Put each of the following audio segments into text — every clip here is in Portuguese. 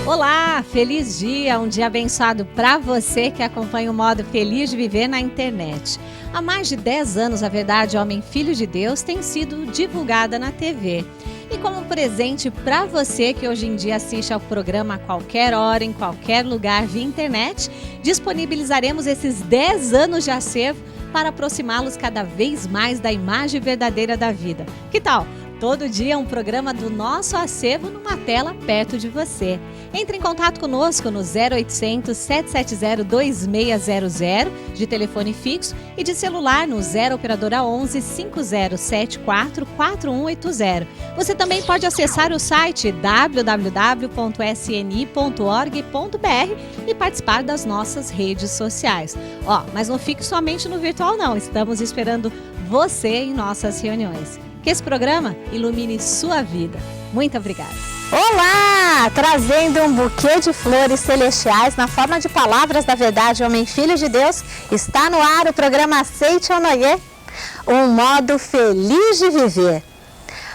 Olá, feliz dia, um dia abençoado para você que acompanha o modo Feliz de Viver na internet. Há mais de 10 anos, a Verdade Homem Filho de Deus tem sido divulgada na TV. E como presente para você que hoje em dia assiste ao programa a qualquer hora, em qualquer lugar via internet, disponibilizaremos esses 10 anos de acervo para aproximá-los cada vez mais da imagem verdadeira da vida. Que tal? Todo dia um programa do nosso acervo numa tela perto de você. Entre em contato conosco no 0800 770 2600 de telefone fixo e de celular no 0 operadora 11 5074 4180. Você também pode acessar o site www.sni.org.br e participar das nossas redes sociais. Mas não fique somente no virtual não, estamos esperando você em nossas reuniões. Que esse programa ilumine sua vida. Muito obrigada. Olá! Trazendo um buquê de flores celestiais na forma de palavras da verdade, homem filho de Deus, está no ar o programa Seichonoye, um modo feliz de viver.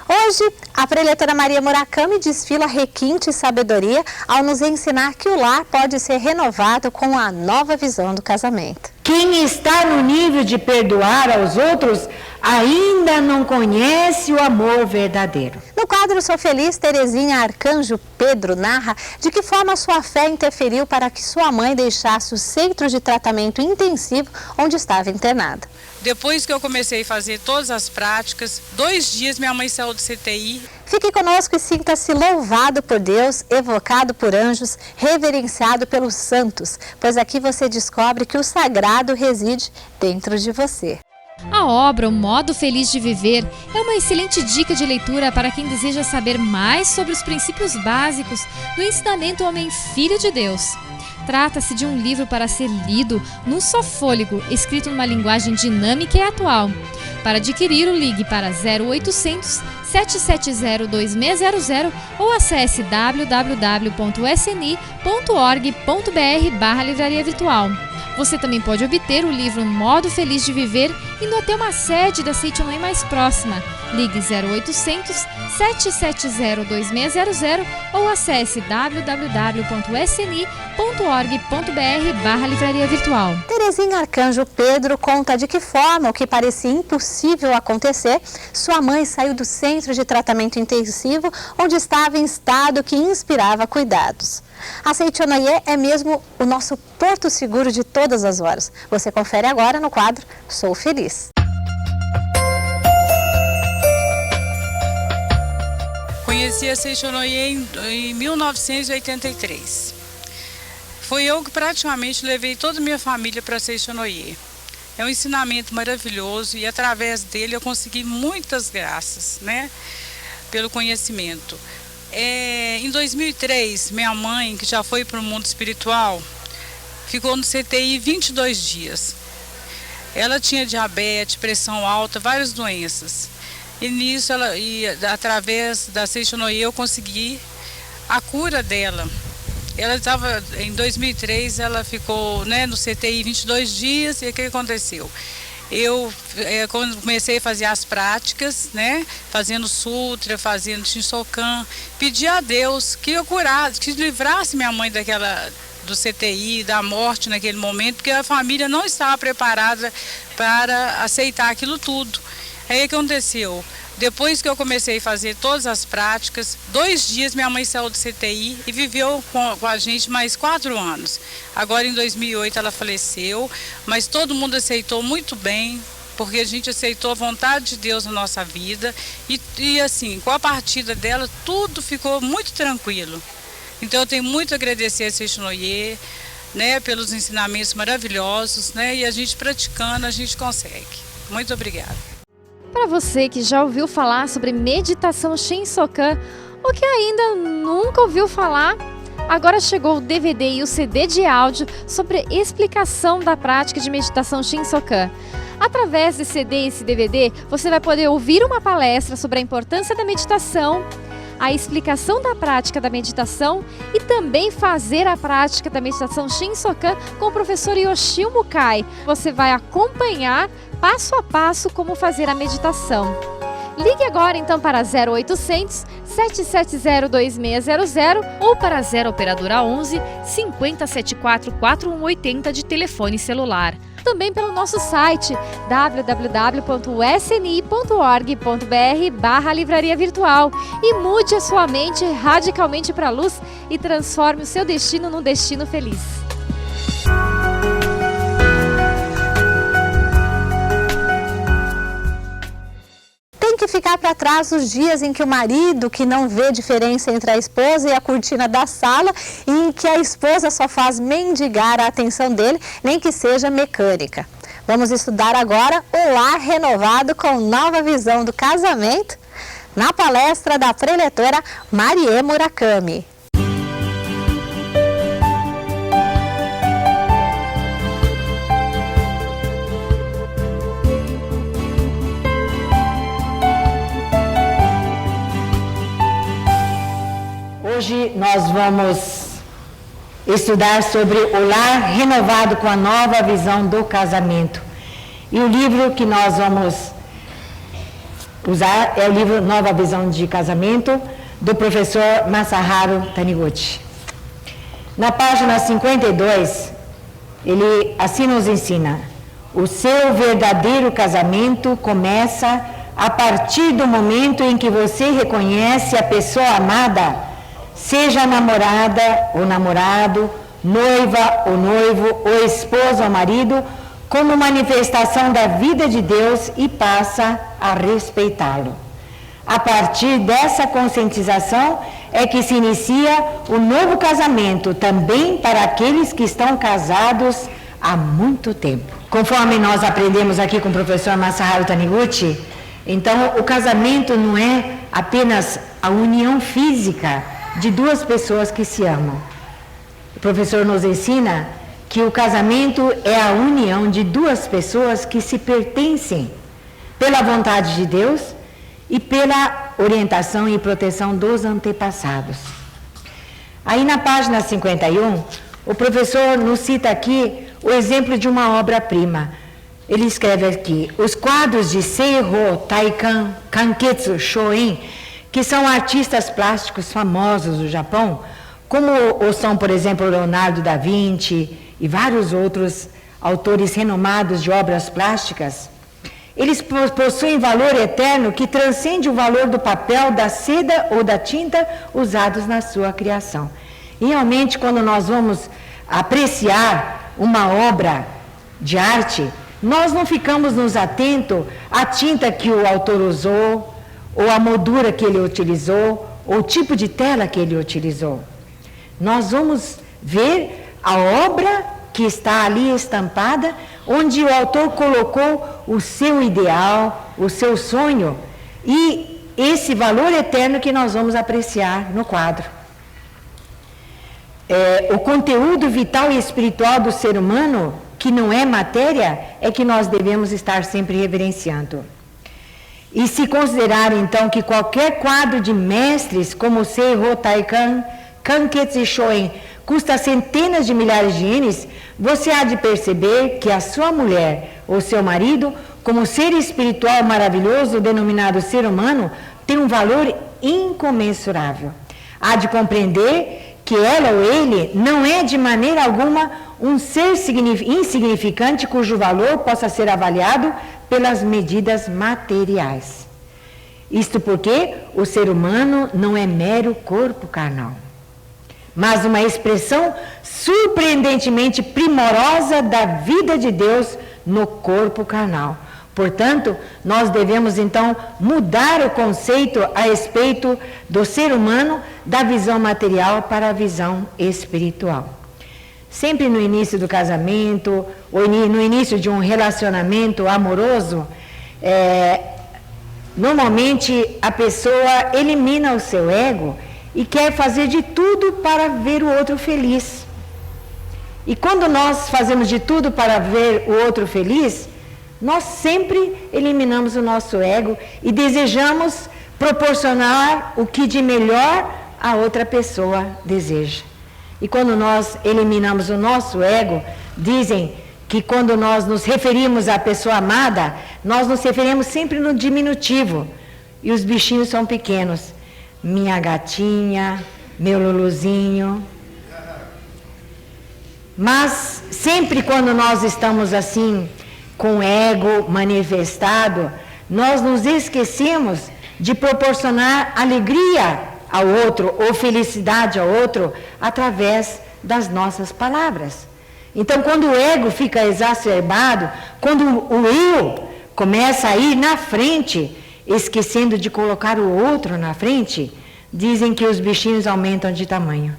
Hoje, a preletora Maria Murakami desfila requinte e sabedoria ao nos ensinar que o lar pode ser renovado com a nova visão do casamento. Quem está no nível de perdoar aos outros ainda não conhece o amor verdadeiro. No quadro Sou Feliz, Terezinha Arcanjo Pedro narra de que forma sua fé interferiu para que sua mãe deixasse o centro de tratamento intensivo onde estava internada. Depois que eu comecei a fazer todas as práticas, 2 dias minha mãe saiu do CTI. Fique conosco e sinta-se louvado por Deus, evocado por anjos, reverenciado pelos santos, pois aqui você descobre que o sagrado reside dentro de você. A obra O Modo Feliz de Viver é uma excelente dica de leitura para quem deseja saber mais sobre os princípios básicos do ensinamento Homem Filho de Deus. Trata-se de um livro para ser lido num só fôlego, escrito numa linguagem dinâmica e atual. Para adquiri-lo, ligue para 0800 770 2600 ou acesse www.sni.org.br/livraria virtual. Você também pode obter o livro Modo Feliz de Viver indo até uma sede da Seichonoye mais próxima. Ligue 0800 770 2600 ou acesse www.sni.org.br/livraria virtual. Terezinha Arcanjo Pedro conta de que forma o que parecia impossível acontecer, sua mãe saiu do centro de tratamento intensivo onde estava em estado que inspirava cuidados. A Seichonoye é mesmo o nosso porto seguro de todas as horas. Você confere agora no quadro Sou Feliz. Conheci a Seichonoye em 1983. Foi eu que praticamente levei toda a minha família para a Seichonoye. É um ensinamento maravilhoso e através dele eu consegui muitas graças, pelo conhecimento. Em 2003, minha mãe, que já foi para o mundo espiritual, ficou no CTI 22 dias. Ela tinha diabetes, pressão alta, várias doenças. E nisso, através da Seichonoye, eu consegui a cura dela. Ela estava, em 2003, ela ficou no CTI 22 dias e o que aconteceu? Eu, quando comecei a fazer as práticas, fazendo sutra, fazendo Shinsokan, pedi a Deus que eu curasse, que livrasse minha mãe do CTI, da morte naquele momento, porque a família não estava preparada para aceitar aquilo tudo. Aí o que aconteceu? Depois que eu comecei a fazer todas as práticas, 2 dias minha mãe saiu do CTI e viveu com a gente mais 4 anos. Agora em 2008 ela faleceu, mas todo mundo aceitou muito bem, porque a gente aceitou a vontade de Deus na nossa vida e assim, com a partida dela, tudo ficou muito tranquilo. Então eu tenho muito a agradecer a Seichonoye, pelos ensinamentos maravilhosos, e a gente praticando, a gente consegue. Muito obrigada. Para você que já ouviu falar sobre meditação Shinsokan ou que ainda nunca ouviu falar, agora chegou o DVD e o CD de áudio sobre explicação da prática de meditação Shinsokan. Através desse CD e esse DVD, você vai poder ouvir uma palestra sobre a importância da meditação, a explicação da prática da meditação e também fazer a prática da meditação Shinsokan com o professor Yoshio Mukai. Você vai acompanhar passo a passo como fazer a meditação. Ligue agora então para 0800 770 2600 ou para 0 operadora 11 5074 4180 de telefone celular. Também pelo nosso site www.sni.org.br/livraria virtual e mude a sua mente radicalmente para a luz e transforme o seu destino num destino feliz. Tem que ficar para trás os dias em que o marido que não vê diferença entre a esposa e a cortina da sala e em que a esposa só faz mendigar a atenção dele, nem que seja mecânica. Vamos estudar agora o lar renovado com nova visão do casamento na palestra da preletora Marie Murakami. Hoje nós vamos estudar sobre o lar renovado com a nova visão do casamento. E o livro que nós vamos usar é o livro Nova Visão de Casamento, do professor Masaharu Taniguchi. Na página 52, ele assim nos ensina: o seu verdadeiro casamento começa a partir do momento em que você reconhece a pessoa amada, seja namorada ou namorado, noiva ou noivo, ou esposa ou marido, como manifestação da vida de Deus e passa a respeitá-lo. A partir dessa conscientização é que se inicia o novo casamento, também para aqueles que estão casados há muito tempo. Conforme nós aprendemos aqui com o professor Masaharu Taniguchi, então o casamento não é apenas a união física de duas pessoas que se amam. O professor nos ensina que o casamento é a união de duas pessoas que se pertencem pela vontade de Deus e pela orientação e proteção dos antepassados. Aí na página 51, o professor nos cita aqui o exemplo de uma obra-prima. Ele escreve aqui: os quadros de Seiho Taikan Kanketsu Shoin, que são artistas plásticos famosos do Japão, como são, por exemplo, Leonardo da Vinci e vários outros autores renomados de obras plásticas, eles possuem valor eterno que transcende o valor do papel, da seda ou da tinta usados na sua criação. E realmente, quando nós vamos apreciar uma obra de arte, nós não ficamos nos atentos à tinta que o autor usou, ou a moldura que ele utilizou, ou o tipo de tela que ele utilizou. Nós vamos ver a obra que está ali estampada, onde o autor colocou o seu ideal, o seu sonho, e esse valor eterno que nós vamos apreciar no quadro. O conteúdo vital e espiritual do ser humano, que não é matéria, é que nós devemos estar sempre reverenciando. E se considerar, então, que qualquer quadro de mestres, como Seiho Taikan Kanketsu Shoin, custa centenas de milhares de ienes, você há de perceber que a sua mulher ou seu marido, como ser espiritual maravilhoso denominado ser humano, tem um valor incomensurável. Há de compreender que ela ou ele não é de maneira alguma um ser insignificante cujo valor possa ser avaliado pelas medidas materiais. Isto porque o ser humano não é mero corpo carnal, mas uma expressão surpreendentemente primorosa da vida de Deus no corpo carnal. Portanto, nós devemos então mudar o conceito a respeito do ser humano da visão material para a visão espiritual. Sempre no início do casamento, ou no início de um relacionamento amoroso, normalmente a pessoa elimina o seu ego e quer fazer de tudo para ver o outro feliz. E quando nós fazemos de tudo para ver o outro feliz, nós sempre eliminamos o nosso ego e desejamos proporcionar o que de melhor a outra pessoa deseja. E quando nós eliminamos o nosso ego, dizem que quando nós nos referimos à pessoa amada, nós nos referimos sempre no diminutivo. e os bichinhos são pequenos. Minha gatinha, meu Luluzinho. Mas sempre quando nós estamos assim, com o ego manifestado, nós nos esquecemos de proporcionar alegria ao outro ou felicidade ao outro através das nossas palavras. Então, quando o ego fica exacerbado, quando o eu começa a ir na frente, esquecendo de colocar o outro na frente, dizem que os bichinhos aumentam de tamanho.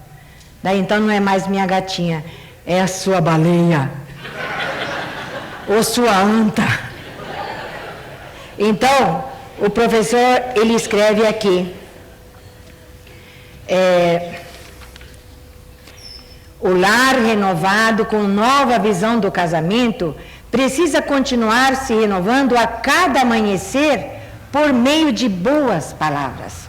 Daí então não é mais minha gatinha, é a sua baleia, ou sua anta. Então, o professor, ele escreve aqui, o lar renovado com nova visão do casamento precisa continuar se renovando a cada amanhecer por meio de boas palavras.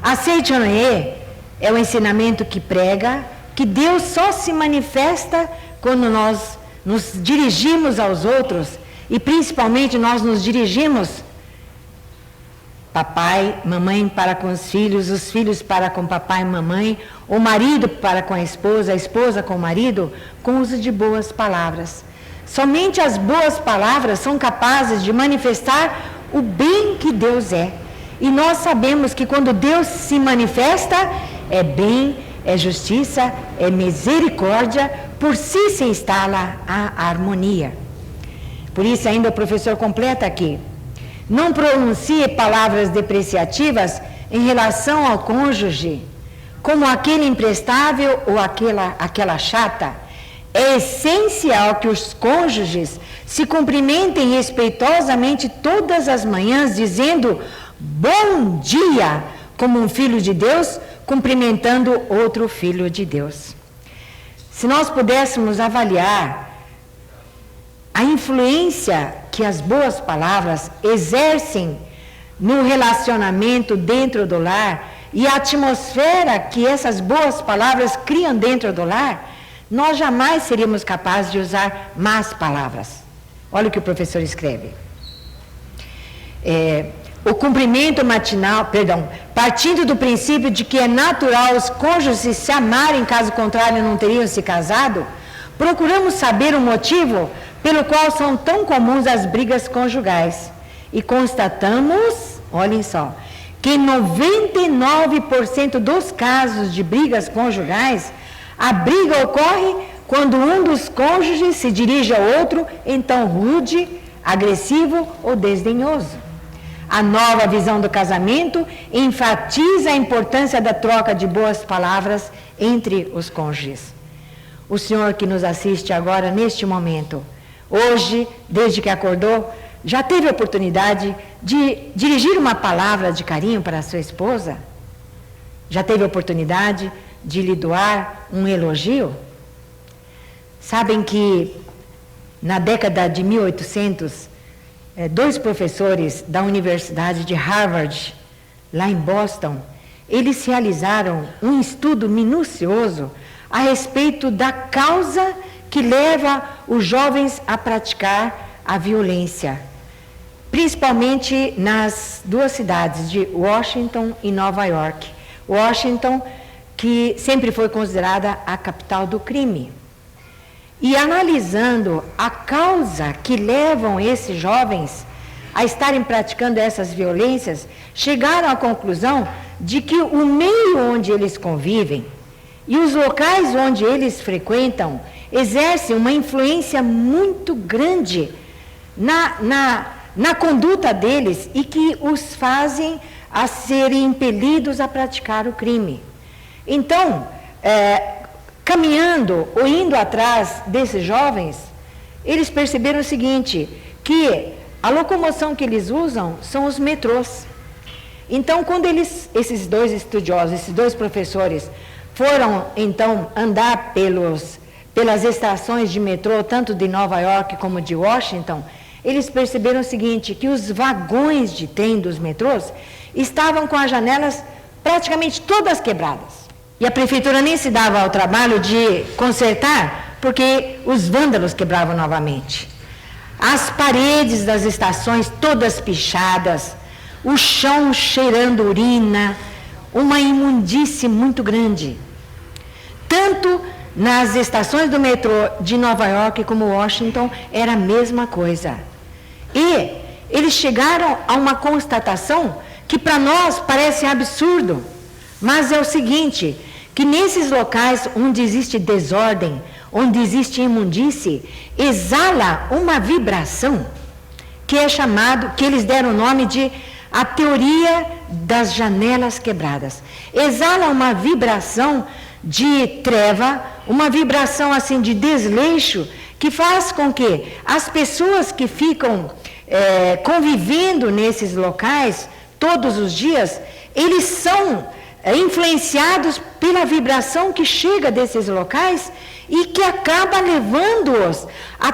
A Seichonoye é o ensinamento que prega que Deus só se manifesta quando nós nos dirigimos aos outros e principalmente nós nos dirigimos papai, mamãe para com os filhos para com papai e mamãe, o marido para com a esposa com o marido, com o uso de boas palavras. Somente as boas palavras são capazes de manifestar o bem que Deus é. E nós sabemos que quando Deus se manifesta, é bem, é justiça, é misericórdia, por si se instala a harmonia. Por isso ainda o professor completa aqui. Não pronuncie palavras depreciativas em relação ao cônjuge, como aquele imprestável ou aquela chata. É essencial que os cônjuges se cumprimentem respeitosamente todas as manhãs, dizendo bom dia, como um filho de Deus cumprimentando outro filho de Deus. Se nós pudéssemos avaliar a influência que as boas palavras exercem no relacionamento dentro do lar e a atmosfera que essas boas palavras criam dentro do lar, nós jamais seríamos capazes de usar más palavras. Olha o que o professor escreve. O cumprimento matinal, partindo do princípio de que é natural os cônjuges se amarem, caso contrário não teriam se casado, procuramos saber o motivo pelo qual são tão comuns as brigas conjugais. E constatamos, olhem só, que em 99% dos casos de brigas conjugais, a briga ocorre quando um dos cônjuges se dirige ao outro em tom rude, agressivo ou desdenhoso. A nova visão do casamento enfatiza a importância da troca de boas palavras entre os cônjuges. O senhor que nos assiste agora, neste momento, hoje, desde que acordou, já teve a oportunidade de dirigir uma palavra de carinho para a sua esposa? Já teve a oportunidade de lhe doar um elogio? Sabem que na década de 1800, dois professores da Universidade de Harvard, lá em Boston, eles realizaram um estudo minucioso a respeito da causa que leva os jovens a praticar a violência, principalmente nas duas cidades de Washington e Nova York. Washington, que sempre foi considerada a capital do crime. E analisando a causa que levam esses jovens a estarem praticando essas violências, chegaram à conclusão de que o meio onde eles convivem e os locais onde eles frequentam exercem uma influência muito grande na conduta deles e que os fazem a serem impelidos a praticar o crime. Então, caminhando ou indo atrás desses jovens, eles perceberam o seguinte, que a locomoção que eles usam são os metrôs. Então, quando esses dois estudiosos, esses dois professores, foram então andar pelas estações de metrô, tanto de Nova York como de Washington, eles perceberam o seguinte, que os vagões de trem dos metrôs estavam com as janelas praticamente todas quebradas. E a prefeitura nem se dava ao trabalho de consertar, porque os vândalos quebravam novamente. As paredes das estações todas pichadas, o chão cheirando urina, uma imundície muito grande. Tanto nas estações do metrô de Nova York como Washington, era a mesma coisa. E eles chegaram a uma constatação que para nós parece absurdo, mas é o seguinte, que nesses locais onde existe desordem, onde existe imundície, exala uma vibração que é chamado, que eles deram o nome de a teoria das janelas quebradas. Exala uma vibração de treva, uma vibração assim de desleixo, que faz com que as pessoas que ficam convivendo nesses locais todos os dias, eles são influenciados pela vibração que chega desses locais e que acaba levando-os a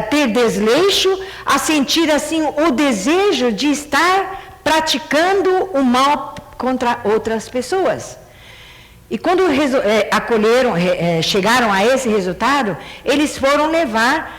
ter desleixo, a sentir assim o desejo de estar praticando o mal contra outras pessoas. E quando chegaram a esse resultado, eles foram levar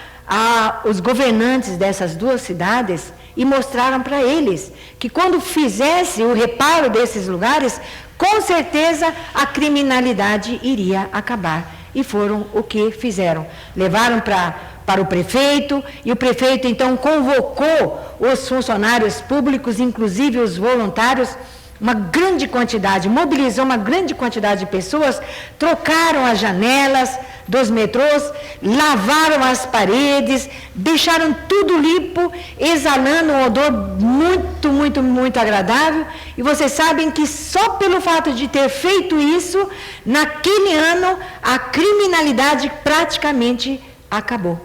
os governantes dessas duas cidades e mostraram para eles que quando fizesse o reparo desses lugares, com certeza a criminalidade iria acabar. E foram o que fizeram. Levaram para o prefeito, e o prefeito então convocou os funcionários públicos, inclusive os voluntários, uma grande quantidade, mobilizou uma grande quantidade de pessoas, trocaram as janelas dos metrôs, lavaram as paredes, deixaram tudo limpo, exalando um odor muito, muito, muito agradável. E vocês sabem que só pelo fato de ter feito isso, naquele ano, a criminalidade praticamente acabou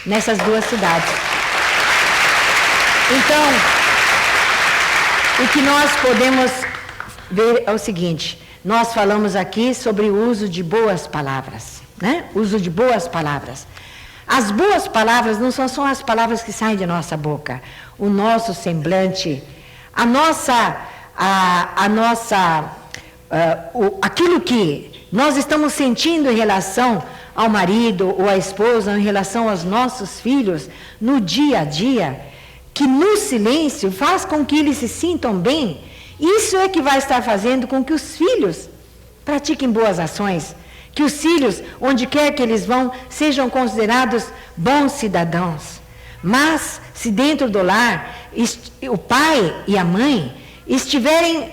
nessas duas cidades. Então, o que nós podemos ver é o seguinte: nós falamos aqui sobre o uso de boas palavras, né? Uso de boas palavras. As boas palavras não são só as palavras que saem de nossa boca, o nosso semblante, aquilo que nós estamos sentindo em relação ao marido ou à esposa, em relação aos nossos filhos, no dia a dia, que no silêncio faz com que eles se sintam bem. Isso é que vai estar fazendo com que os filhos pratiquem boas ações, que os filhos, onde quer que eles vão, sejam considerados bons cidadãos. Mas, se dentro do lar, o pai e a mãe estiverem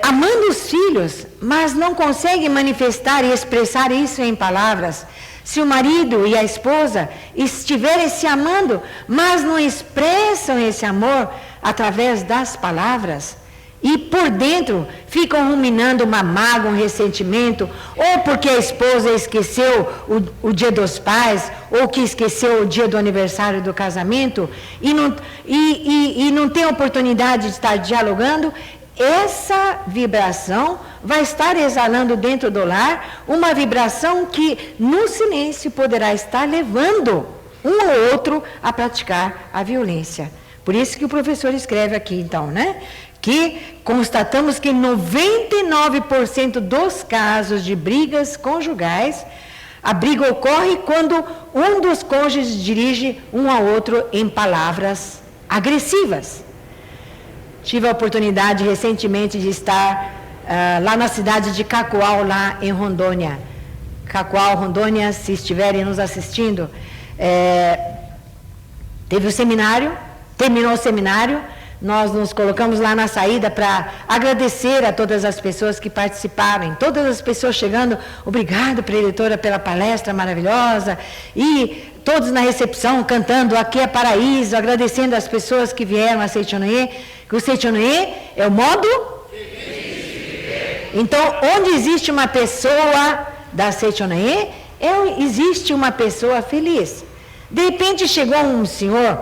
amando os filhos, mas não conseguem manifestar e expressar isso em palavras, se o marido e a esposa estiverem se amando, mas não expressam esse amor através das palavras, e por dentro ficam ruminando uma mágoa, um ressentimento, ou porque a esposa esqueceu o dia dos pais, ou que esqueceu o dia do aniversário do casamento, e não tem oportunidade de estar dialogando, essa vibração vai estar exalando dentro do lar uma vibração que no silêncio poderá estar levando um ou outro a praticar a violência. Por isso que o professor escreve aqui então, né? Que constatamos que 99% dos casos de brigas conjugais, a briga ocorre quando um dos cônjuges dirige um ao outro em palavras agressivas. Tive a oportunidade recentemente de estar lá na cidade de Cacoal, lá em Rondônia. Cacoal, Rondônia, se estiverem nos assistindo, teve o seminário, terminou o seminário, nós nos colocamos lá na saída para agradecer a todas as pessoas que participaram, todas as pessoas chegando, obrigado, preletora, pela palestra maravilhosa, e todos na recepção cantando Aqui é Paraíso, agradecendo as pessoas que vieram a Seichonoye, que o Seichonoye é o modo. Então, onde existe uma pessoa da Seichonoye, existe uma pessoa feliz. De repente chegou um senhor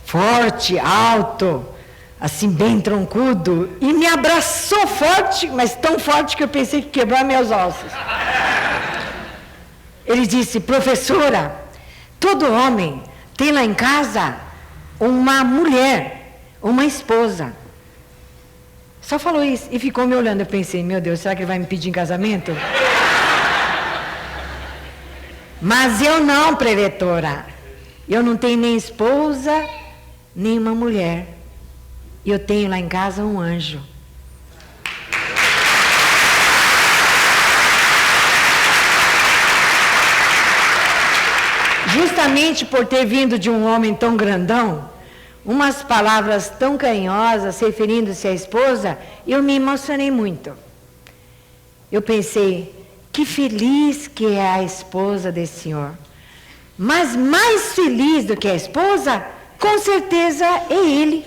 forte, alto, assim bem troncudo, e me abraçou forte, mas tão forte que eu pensei que quebrou meus ossos. Ele disse: professora, todo homem tem lá em casa uma mulher, uma esposa. Só falou isso e ficou me olhando. Eu pensei: meu Deus, será que ele vai me pedir em casamento? Mas eu não, preletora. Eu não tenho nem esposa, nem uma mulher. eu tenho lá em casa um anjo. Justamente por ter vindo de um homem tão grandão, umas palavras tão carinhosas, referindo-se à esposa, eu me emocionei muito. Eu pensei, que feliz que é a esposa desse senhor. Mas mais feliz do que a esposa, com certeza é ele.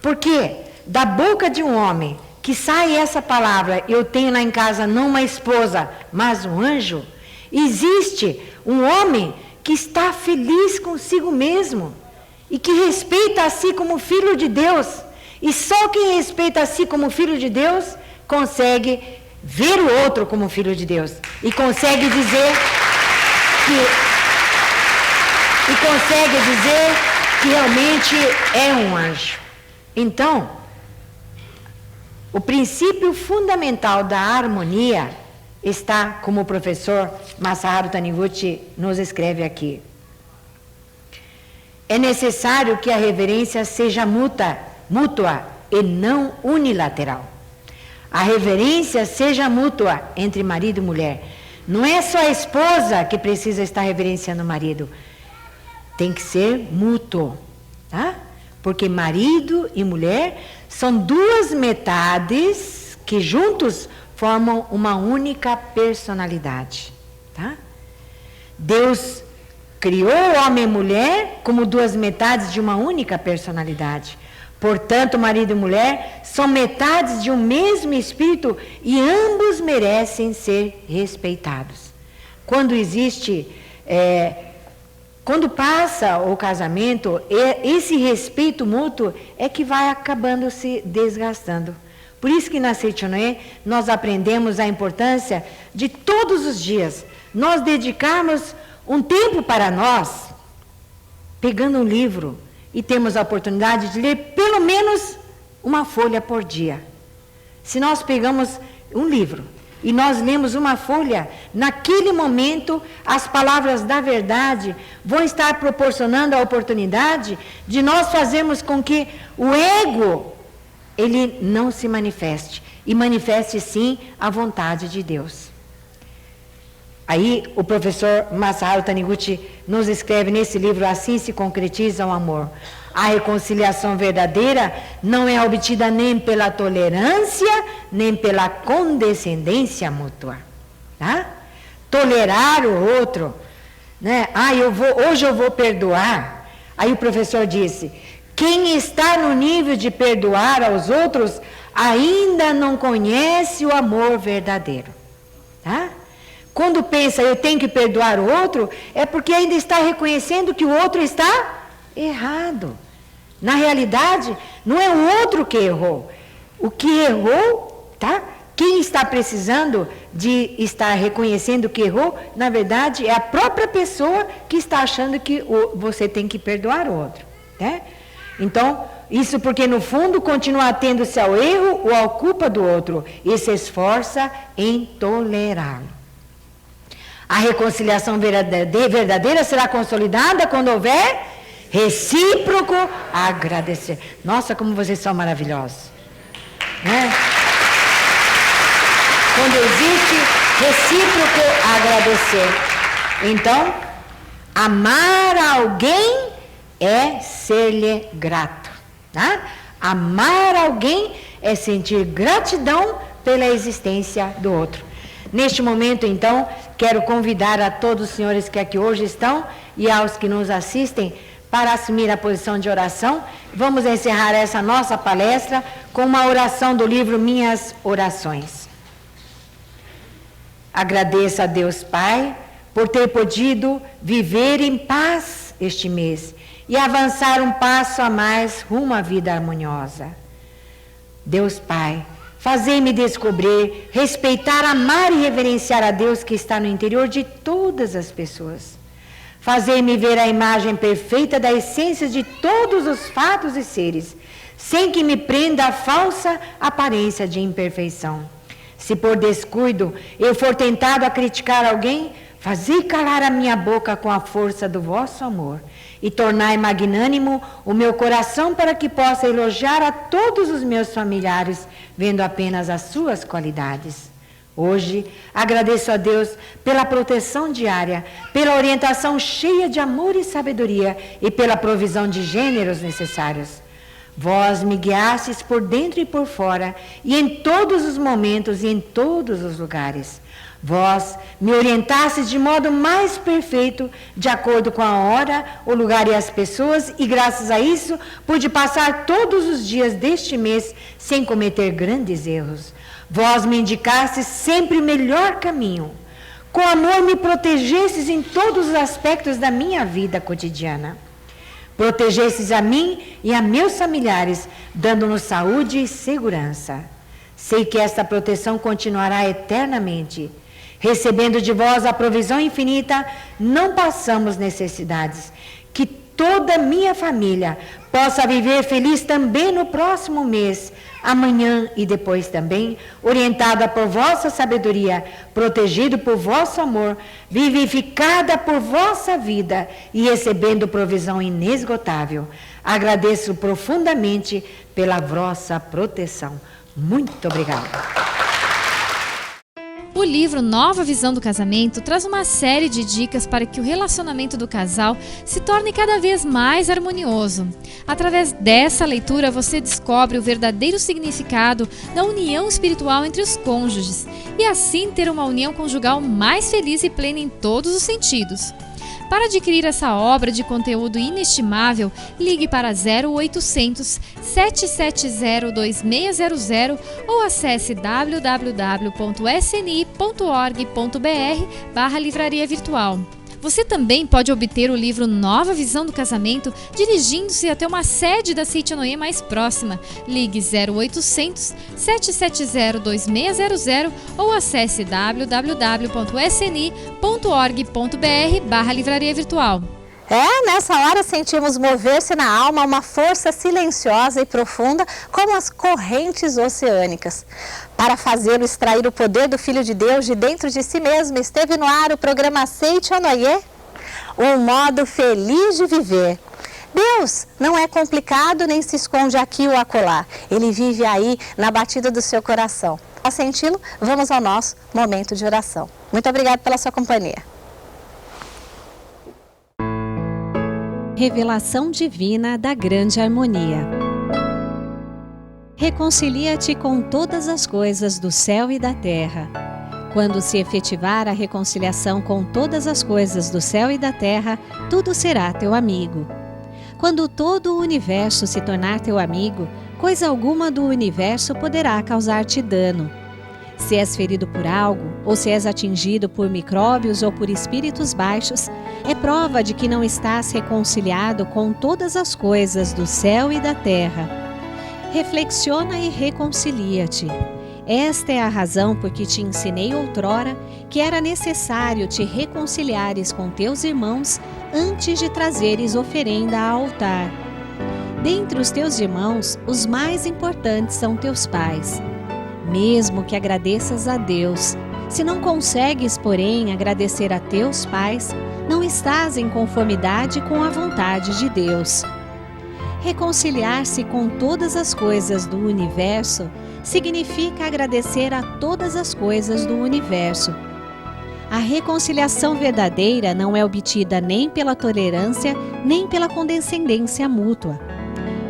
Porque da boca de um homem que sai essa palavra, eu tenho lá em casa não uma esposa, mas um anjo, existe um homem que está feliz consigo mesmo e que respeita a si como filho de Deus. E só quem respeita a si como filho de Deus consegue ver o outro como filho de Deus e consegue dizer que realmente é um anjo. Então, o princípio fundamental da harmonia está, como o professor Masaharu Taniguchi nos escreve aqui. É necessário que a reverência seja mútua e não unilateral. A reverência seja mútua entre marido e mulher. Não é só a esposa que precisa estar reverenciando o marido. Tem que ser mútuo, tá? Porque marido e mulher são duas metades que juntos formam uma única personalidade, tá? Deus criou o homem e mulher como duas metades de uma única personalidade. Portanto, marido e mulher são metades de um mesmo espírito e ambos merecem ser respeitados. Quando passa o casamento, esse respeito mútuo é que vai acabando se desgastando. Por isso que na Seichonoye nós aprendemos a importância de todos os dias nós dedicarmos um tempo para nós, pegando um livro, e temos a oportunidade de ler pelo menos uma folha por dia. Se nós pegamos um livro e nós lemos uma folha, naquele momento as palavras da verdade vão estar proporcionando a oportunidade de nós fazermos com que o ego ele não se manifeste, e manifeste sim a vontade de Deus. Aí o professor Masaharu Taniguchi nos escreve nesse livro, assim se concretiza o amor. A reconciliação verdadeira não é obtida nem pela tolerância, nem pela condescendência mútua. Tá? Tolerar o outro, né? Hoje eu vou perdoar. Aí o professor disse, quem está no nível de perdoar aos outros ainda não conhece o amor verdadeiro. Tá? Quando pensa, eu tenho que perdoar o outro, é porque ainda está reconhecendo que o outro está errado. Na realidade, não é o outro que errou. O que errou, tá? Quem está precisando de estar reconhecendo que errou, na verdade, é a própria pessoa que está achando que você tem que perdoar o outro. Né? Então, isso porque no fundo continua atendo-se ao erro ou à culpa do outro e se esforça em tolerá-lo. A reconciliação verdadeira será consolidada quando houver recíproco agradecer. Nossa, como vocês são maravilhosos. Né? Quando existe recíproco agradecer. Então, amar alguém é ser-lhe grato. Tá? Amar alguém é sentir gratidão pela existência do outro. Neste momento, então, quero convidar a todos os senhores que aqui hoje estão e aos que nos assistem para assumir a posição de oração. Vamos encerrar essa nossa palestra com uma oração do livro Minhas Orações. Agradeço a Deus Pai por ter podido viver em paz este mês e avançar um passo a mais rumo à vida harmoniosa. Deus Pai, fazei-me descobrir, respeitar, amar e reverenciar a Deus que está no interior de todas as pessoas. Fazei-me ver a imagem perfeita da essência de todos os fatos e seres, sem que me prenda a falsa aparência de imperfeição. Se por descuido eu for tentado a criticar alguém, Fazei calar a minha boca com a força do vosso amor, e tornai magnânimo o meu coração para que possa elogiar a todos os meus familiares, vendo apenas as suas qualidades. Hoje, agradeço a Deus pela proteção diária, pela orientação cheia de amor e sabedoria e pela provisão de gêneros necessários. Vós me guiastes por dentro e por fora, e em todos os momentos e em todos os lugares. Vós me orientastes de modo mais perfeito, de acordo com a hora, o lugar e as pessoas, e graças a isso pude passar todos os dias deste mês sem cometer grandes erros. Vós me indicastes sempre o melhor caminho. Com amor me protegestes em todos os aspectos da minha vida cotidiana. Protegestes a mim e a meus familiares, dando-nos saúde e segurança. Sei que esta proteção continuará eternamente. Recebendo de vós a provisão infinita, não passamos necessidades. Que toda a minha família possa viver feliz também no próximo mês, amanhã e depois também, orientada por vossa sabedoria, protegido por vosso amor, vivificada por vossa vida e recebendo provisão inesgotável. Agradeço profundamente pela vossa proteção. Muito obrigada. O livro Nova Visão do Casamento traz uma série de dicas para que o relacionamento do casal se torne cada vez mais harmonioso. Através dessa leitura, você descobre o verdadeiro significado da união espiritual entre os cônjuges e assim ter uma união conjugal mais feliz e plena em todos os sentidos. Para adquirir essa obra de conteúdo inestimável, ligue para 0800 770 2600 ou acesse www.sni.org.br/livraria virtual. Você também pode obter o livro Nova Visão do Casamento dirigindo-se até uma sede da Seitonoye mais próxima. Ligue 0800 770 2600 ou acesse www.sni.org.br/livraria virtual. Nessa hora sentimos mover-se na alma uma força silenciosa e profunda, como as correntes oceânicas. Para fazê-lo extrair o poder do Filho de Deus de dentro de si mesmo, esteve no ar o programa Seitonoye, um modo feliz de viver. Deus não é complicado nem se esconde aqui ou acolá. Ele vive aí na batida do seu coração. Para senti-lo, vamos ao nosso momento de oração. Muito obrigada pela sua companhia. Revelação divina da grande harmonia. Reconcilia-te com todas as coisas do céu e da terra. Quando se efetivar a reconciliação com todas as coisas do céu e da terra, tudo será teu amigo. Quando todo o universo se tornar teu amigo, coisa alguma do universo poderá causar-te dano. Se és ferido por algo, ou se és atingido por micróbios ou por espíritos baixos, é prova de que não estás reconciliado com todas as coisas do céu e da terra. Reflexiona e reconcilia-te. Esta é a razão por que te ensinei outrora que era necessário te reconciliares com teus irmãos antes de trazeres oferenda ao altar. Dentre os teus irmãos, os mais importantes são teus pais. Mesmo que agradeças a Deus, se não consegues, porém, agradecer a teus pais, não estás em conformidade com a vontade de Deus. Reconciliar-se com todas as coisas do universo significa agradecer a todas as coisas do universo. A reconciliação verdadeira não é obtida nem pela tolerância, nem pela condescendência mútua.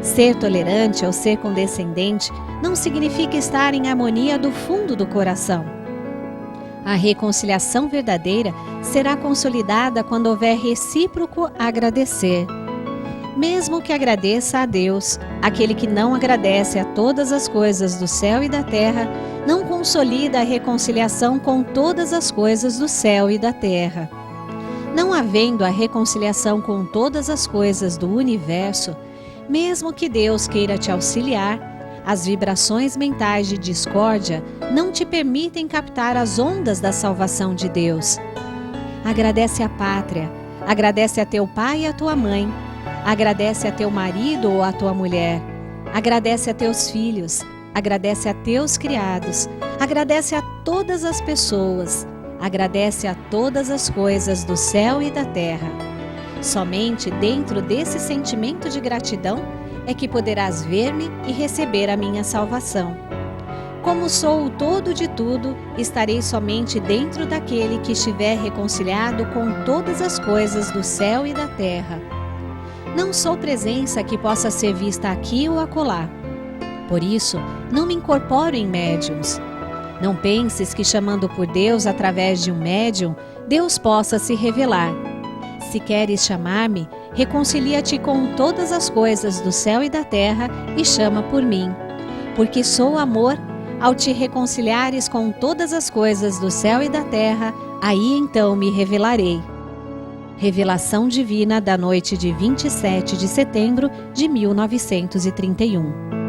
Ser tolerante ou ser condescendente não significa estar em harmonia do fundo do coração. A reconciliação verdadeira será consolidada quando houver recíproco agradecer. Mesmo que agradeça a Deus, aquele que não agradece a todas as coisas do céu e da terra, não consolida a reconciliação com todas as coisas do céu e da terra. Não havendo a reconciliação com todas as coisas do universo, mesmo que Deus queira te auxiliar, as vibrações mentais de discórdia não te permitem captar as ondas da salvação de Deus. Agradece a pátria, agradece a teu pai e a tua mãe, agradece a teu marido ou a tua mulher, agradece a teus filhos, agradece a teus criados, agradece a todas as pessoas, agradece a todas as coisas do céu e da terra. Somente dentro desse sentimento de gratidão é que poderás ver-me e receber a minha salvação. Como sou o todo de tudo, estarei somente dentro daquele que estiver reconciliado com todas as coisas do céu e da terra. Não sou presença que possa ser vista aqui ou acolá. Por isso, não me incorporo em médiuns. Não penses que chamando por Deus através de um médium, Deus possa se revelar. Se queres chamar-me, reconcilia-te com todas as coisas do céu e da terra e chama por mim. Porque sou amor, ao te reconciliares com todas as coisas do céu e da terra, aí então me revelarei. Revelação Divina da noite de 27 de setembro de 1931.